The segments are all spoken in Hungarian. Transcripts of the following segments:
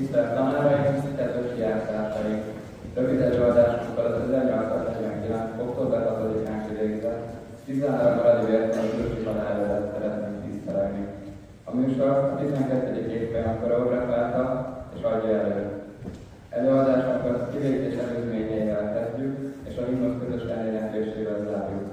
Tisztelt tanáraink, kedves diáktársaink! Rövid előadásunkkal az 1849. október 6-án kivégzett 13 maradi vértanú ősi halálvelet szeretnénk tisztelni. A műsor a 12. évfolyam koreografálta és adja elő. Előadásunkat kivégzés előzményeivel kezdjük, és a himnusz közös eléneklésével zárjuk.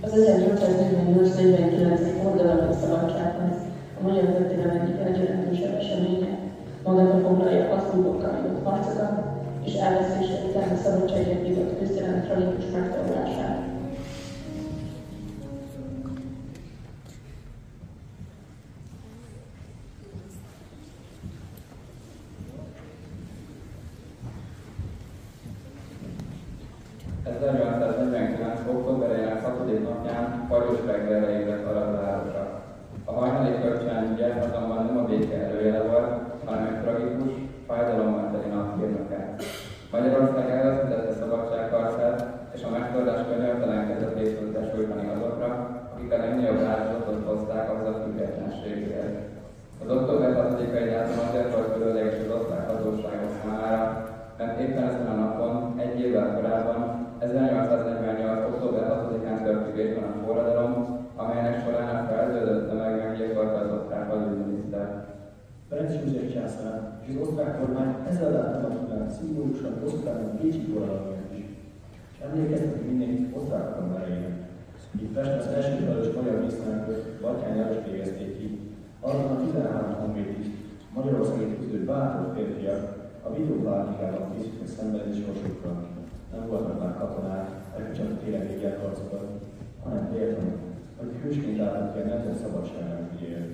Az 1848-49. forradalmi szabadságharc a magyar történelem egyik legjelentősebb eseménye, magába foglalja harcunkokkal vívott harcokat és elvesztése után a szabadságért vívott küzdelem tragikus megfordulását. Októberének 6. napján fagyos reggelre ébredt Arad városa. A hajnali kölcsönügye azonban nem a béke előjele volt, hanem egy tragikus, fájdalommal teli naphírnöke. Magyarország elveszítette szabadságharcát, és a megtorlás könyörtelenkedett részt tudta sújtani azokra, akik a legnagyobb áldozatot hozták haza függetlenségéhez. Az október 6-ai dátum azért volt különleges az osztrák hatóságok számára, mert éppen ezen a napon, egy évvel korábban, 1848. október 6-án tört ügésben a forradalom, amelynek során a felződött tömeg meggyilkolta az osztrák hadügyminiszter. Ferenc József császár és az osztrák kormány ezzel látogatnak szimbólikusan Osztráknak Bécsi forradalomért is, és emlékeztetni mindenkit osztrák kormányainak. Itt Pesten az első hivatalos magyar dísználkot Batthyány János végezték ki, azon a 13 honvédtiszt, Magyarországot küzdő bátor férfiak a videópártikában készültek szenvedni sorsukkal. Nem voltak már katonák, akik csak a télen végig harcokat, hanem vértanúk, akik hősként álltak ki a nemzet szabadságának ügyéért.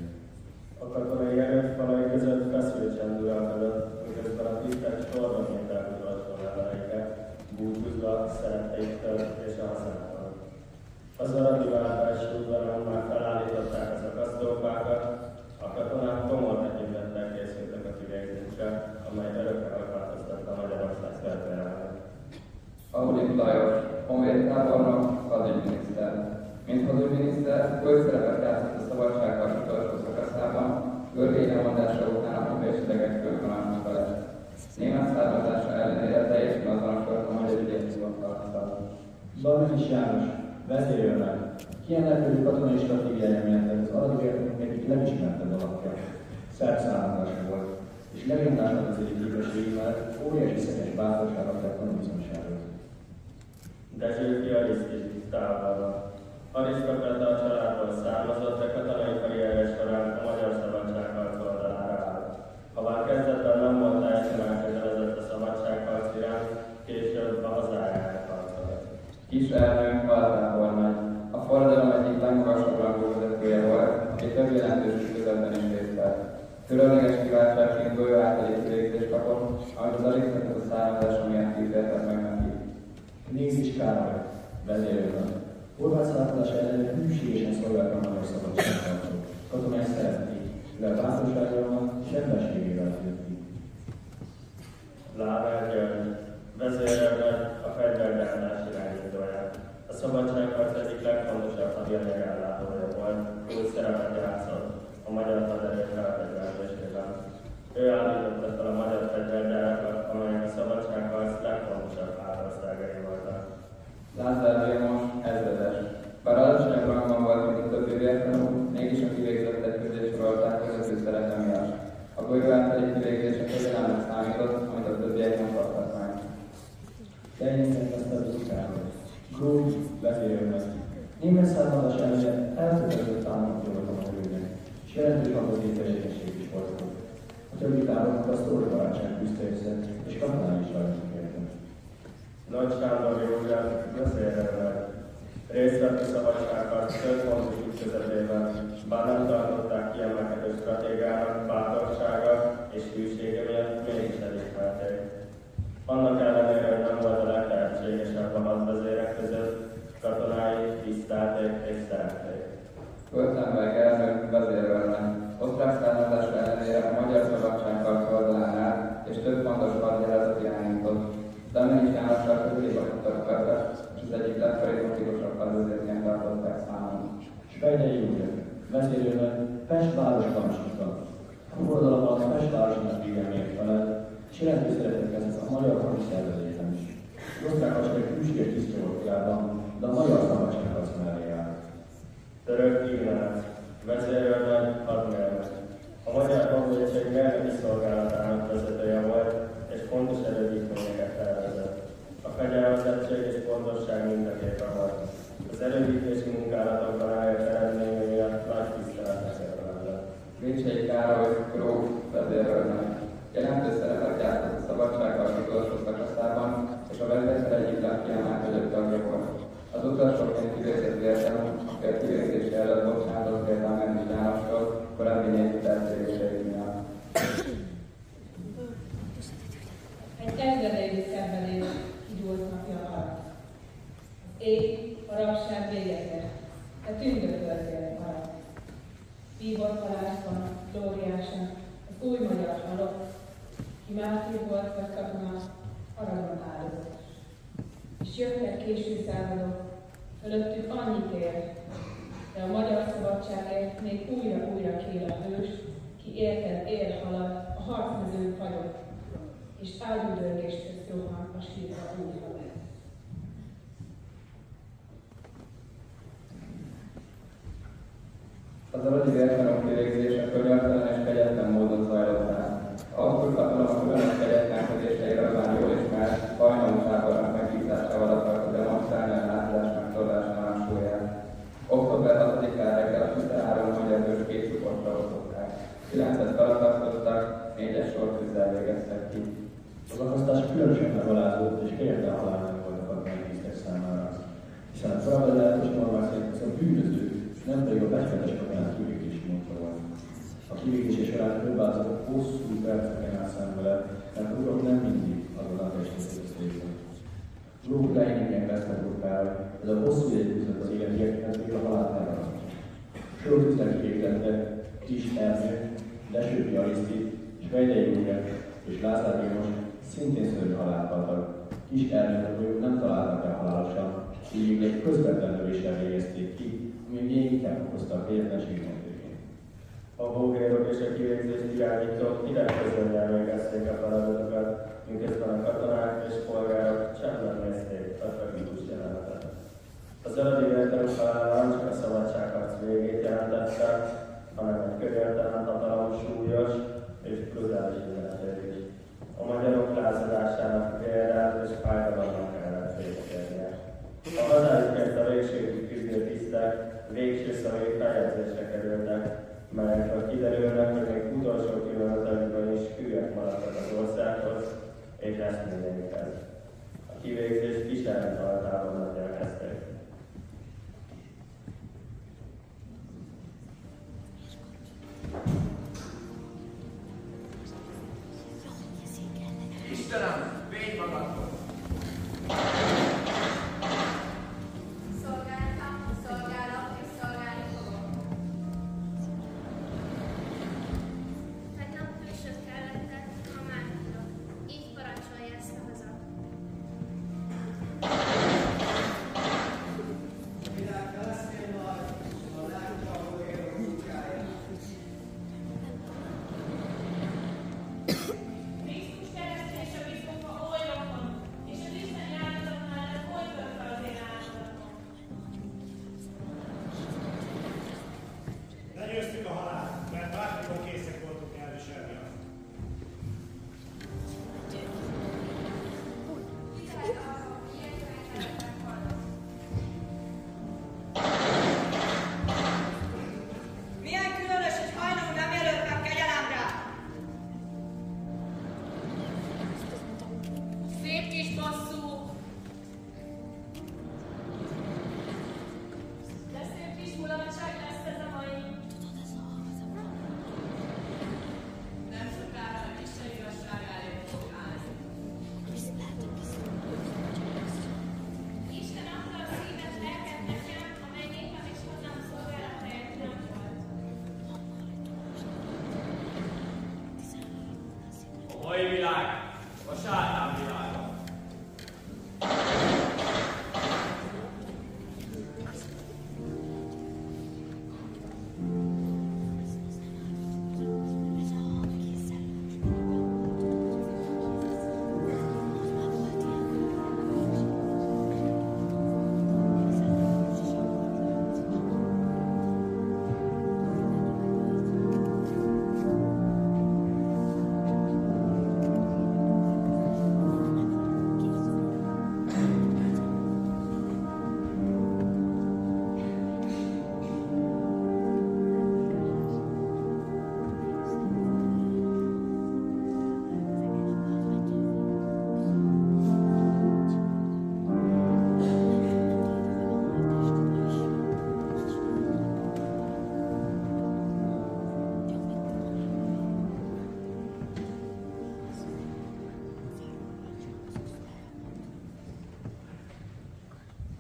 A katonai erőfalai között feszült csend uralkodott, miközben a tisztek sorban nyitták utolsó leveleiket, búcsúzva szeretteiktől és a hazától. Az aradi váltási udvaron már felállították az akasztófákat, a katonák komor tekintettel készültek a kivégzésre, amely örökre megváltoztatta Magyarország történelmet. Aulik Lajos, honvéd tábornok, hadügyminiszter. Mint hadügyminiszter, főszerepet játszott a szabadságharc utolsó szakaszában, Görgei lemondása után a honvédségek főparancsnoka lett. Német származása ellenére teljesen azonos volt a magyar ügyészhivatal. Zalmazis János, vezérőrnek, kiemelkedő katonai stratégiája mellett az aradi vértanúk egyik legismertebb alakja. Szerb származása volt, és legendásabb az egyik képességével óriási szekes bátorságot lett tanúbizonyságot. Dezsőki Arisztis tisztában. Arisztokrata a családból származott, de katonai karrierje során a magyar szabadságharc oldalára állt. Habár kezdetben nem volt teljesen elkötelezett a szabadságharc iránt, később a hazájáért harcolt. Kis Ernő, altábornagy. A forradalom egyik legmagasabb rangú vezetője volt, aki több jelentős ütközletben is részt vett. Különleges kiváltságként golyó általi kivégzést kapott, amit az arisztokrata származása miatt hirdetett meg neki. Nézis Károly, vezérőrnek. Horváth származás ellenére hűségesen szolgálta a magyar szabadságharcot. Katonái szerették, mivel bátorságával és emberségével fűzti. Láver György, vezérőrnek a fegyvergyártás irányítója. A szabadságharc egyik legfontosabb hadjármegállátója volt, úgy szerepet játszott a magyar haderő felfegyverzésében. Ő állította fel a magyar fegyvergyárakat, amelyek a szabadságharc legfontosabb hátországai voltak. Lázár Vilmos, ezredes. Bár alacsonyabb rangban volt, mint a többi vértanú, mégis a kivégzettek közé sorolták vezető szerepe miatt. A golyó általi kivégzések közélának számított, amit a többiek nem kaptak meg. Teljesen Esztergom Károly, gróf, vezérőrnek. Német származás ellenére elkötelezett támogatja volt a magyarőnek, és jelentős hangozékességesség is volt. A többi tábornok a sztorok barátság küzdte össze, és katonái is rajtunk érte. Nagy Sándor József, vezérőrnek. Részt vett a szabadságharc több fontos ütközetében, bár nem tartották kiemelkedő stratégának, bátorsága és hűsége miatt mégis elismerték. Annak ellenére, hogy nem volt a legtehetségesebb a hadvezérek között, katonái tisztelték és szerették. Föltemberg Ernő, vezérőrnek. Osztrák származása ellenére a magyar szabadságharc oldalán állt, és több fontos hadjáratot irányított. Zalmazis Jánossal középakottak és az egyik legkarizmatikusabb hadvezérként tartották számon. Spejdei József, vezérőnek Pest városparancsnoka. A forradalom alatt Pest városnak védelmért felett, és jelentős szerepet kezdett a magyar hadiszervezésben is. Az osztrák hadsereg külső tisztja volt korábban, de a magyar szabadságharc mellé állt. Török Ignác, vezérőrnagy, hadmérnök. A magyar honvédség mérnöki szolgálatának vezetője volt, és fontos erődítményeket tervezett. A fegyelmezettség és pontosság mintaképe volt. Az erődítési munkálatokban elért eredményei miatt nagy tiszteletnek érdemelt. Vécsei Károly gróf vezérőrnagy. Jelentős szerepet játszott a szabadságharc utolsó szakaszában, és a vezérszer egyik legkiemelkedőbb tagja volt. Az utolsóként kivégzett vértanú, aki a kivégzése előtt bocsánatot kért a Mendes Jánostól, korábbi népi eltérései miatt. Egy ezredeig szenvedés kigyúlt napja alatt. Az ég a rabság véget ért, de tündököltél alatt. Vívott palászban, glóriásan, az új magyar halott, ki mártír volt vagy katona, aragon áldozott. És jöttek késő századok, fölöttük annyit ér, de a magyar szabadságért még újra kél a hős, ki érted ér halad, a harcmezőn fagyott, és ágyúdörgést közt rohan a sírra új halad. Az aradi vértanúk kivégzése könnyeltelen és kegyetlen módon zajlott el. Ausztruk hatalom a különös kegyetlenkedéseire azán jól ismert, hajnalú tábornak megbízásával akarta demonstrálni a názás megtorlásának súlyát. Október 6-án reggel a 13 magyar hős két csoportra osztották. 9-et feltartottak, 4-es sortűzzel végeztek ki. Az akasztás különösen megalázott és kegyetlen halál nem voltak a megtisztek számára, hiszen a feladatos normák szerint az a bűnöző, nem pedig a becsületes katonák kivégzési módja volt. A kivégzési során több áldozatot hosszú perceken át szenvedett, mert a urak nem mindig azonnal testet összeértek. Gróf Leinigen Vesztergóf Károly, ez a hosszú ideig küzdött az életért, még a halált elragadta. Sortűzzel kivégzettek Kis Ernő, Desőpi Ariszti, és Vejdei József és Lázár János szintén szörnyű halált haltak. Kis Ernőt nem találtak el halálosan, így egy közvetlen lövéssel végezték ki, ami még inkább okozta a kegyetlenségnek. A hógérok és a kivégzést irányítók idegközönnyel végezték a feladatokat, miközben a katonák és polgárok csendben nézték a tragikus jelenetet. Az aradi vértanúk halála nem csak a szabadságharc végét jelentette, hanem egy könyörtelen hatalom súlyos és brutális üzenetet is. A magyarok lázadásának vérdát és fájdalomnak kellett véget érnie. A hazájukért a végségig küzdő tisztek végső szavai feljegyzésre kerültek, melyekről kiderülnek, hogy még utolsó pillanatokban is hűek maradtak az országhoz és eszményeikhez. A kivégzés kísérlet alatában nagyján kezdték. Istenem, védj magadtól!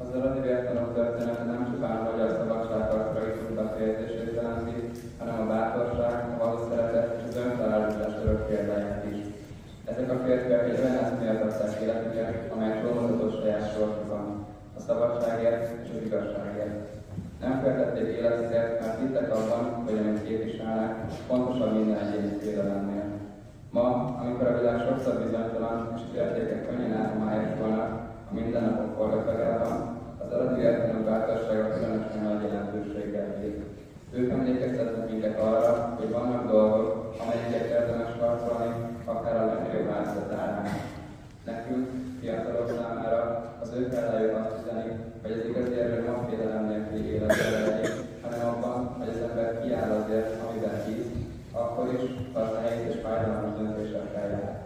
Az eredeti vértanúk története nem csupán a magyar szabadságharc tragikus befejezését jelenti, hanem a bátorság, a valós szeretet és az önfeláldozás örök példáját is. Ezek a férfiak egy olyan eszméért adták életüket, amely trónozatos saját sorsukon, a szabadságért és az igazságért. Nem féltették életüket, mert hittek abban, hogy amit képviselnek, fontosabb minden egyéni félelemnél. Ma, amikor a világ sokszor bizonytalan és az értékek könnyen elhomályosodnak a mindennapok forgatagában, az eredeti értelmű bátorsága különösen nagy jelentőséggel bír. Ők emlékeztetnek minket arra, hogy vannak dolgok, amelyeket érdemes harcolni, akár a legnagyobb áldozat árán. Nekünk, fiatalok számára, az ő példájuk azt üzeni, hogy az igazi erő nem a félelem nélküli életre legyen, hanem abban, hogy az ember kiáll azért, amiben hisz, akkor is, ha az nehéz és fájdalmas döntésekkel jár.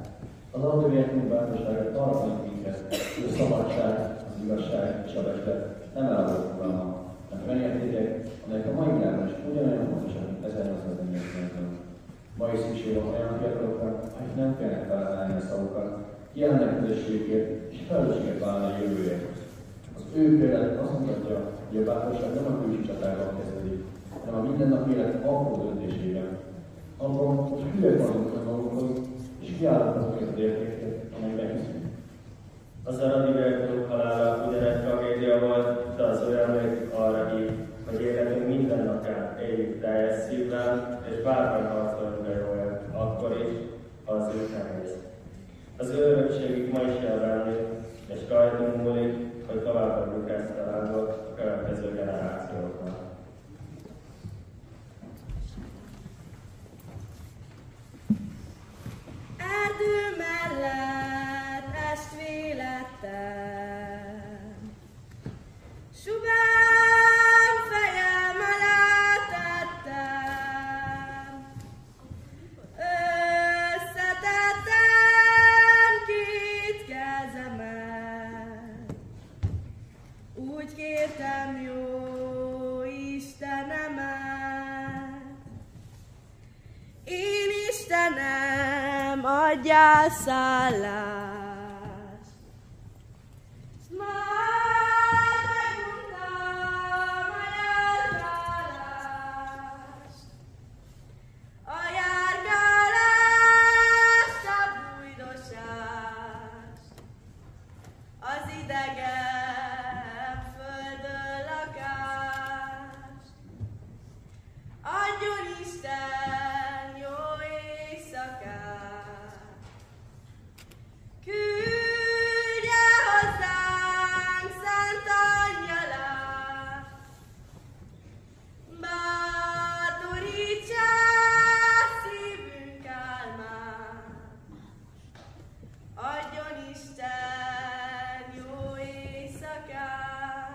Az adóértünk bátorságot arra tanít minket, hogy a szabadság, az igazság és a becsület nem eladott fogalma, hanem olyan értékek, amelyek a mai világban is ugyanolyan fontosak, mint 1848-ban. Ma is szükség van olyan fiatalokra, akik nem félnek találni a szavukat, kiállnak közösségért és felelősséget vállalni a jövőért. Az ő például azt mutatja, hogy a bátorság nem a külső csatában kezdődik, hanem a mindennapi élet apró döntésében. Abban, hogy hülyek maradunk a magunkhoz, és kiállunk az értékeket, amelyben hiszünk. Az eredeti vértanúk halála ugyanez tragédia volt, de az ő emlékük arra hív, hogy életünk minden napján éljük teljes szívvel, és bármely harcolunk a jóért, akkor is, ha az ő nehéz. Az ő örökségük ma is kell venni, és rajtunk múlik, hogy továbbadjuk ezt a lándot a következő generációknak. Erdő mellett estvélettem, subán fejem alá tettem, összetettem két kezemet, úgy kértem jó Istenemet, én Istenem, adjál szállást. Már meguntam a járgálást, a bújdosást, az idegen földön lakást. Adjon Isten jó éjszakát, küldje hozzánk szent angyalát, bátorítsa szívünk álmát. Adjon Isten jó éjszakát.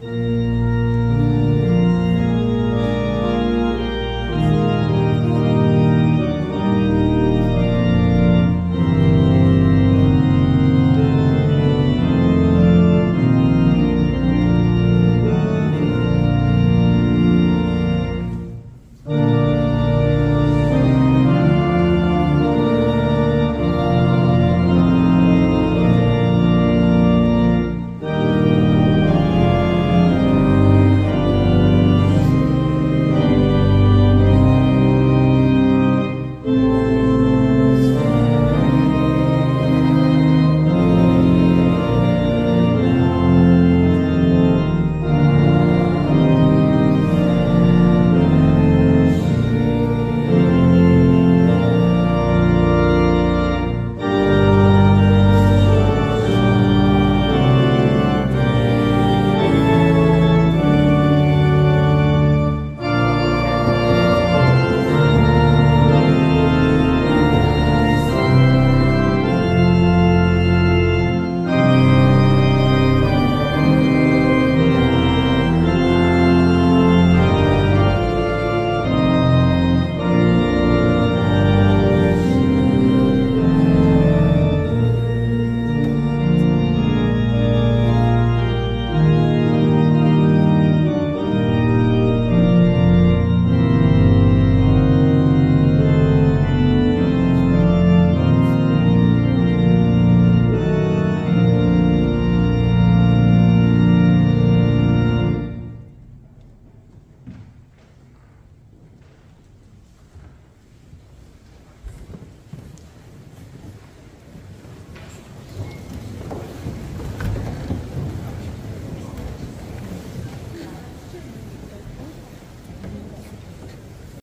Thank you.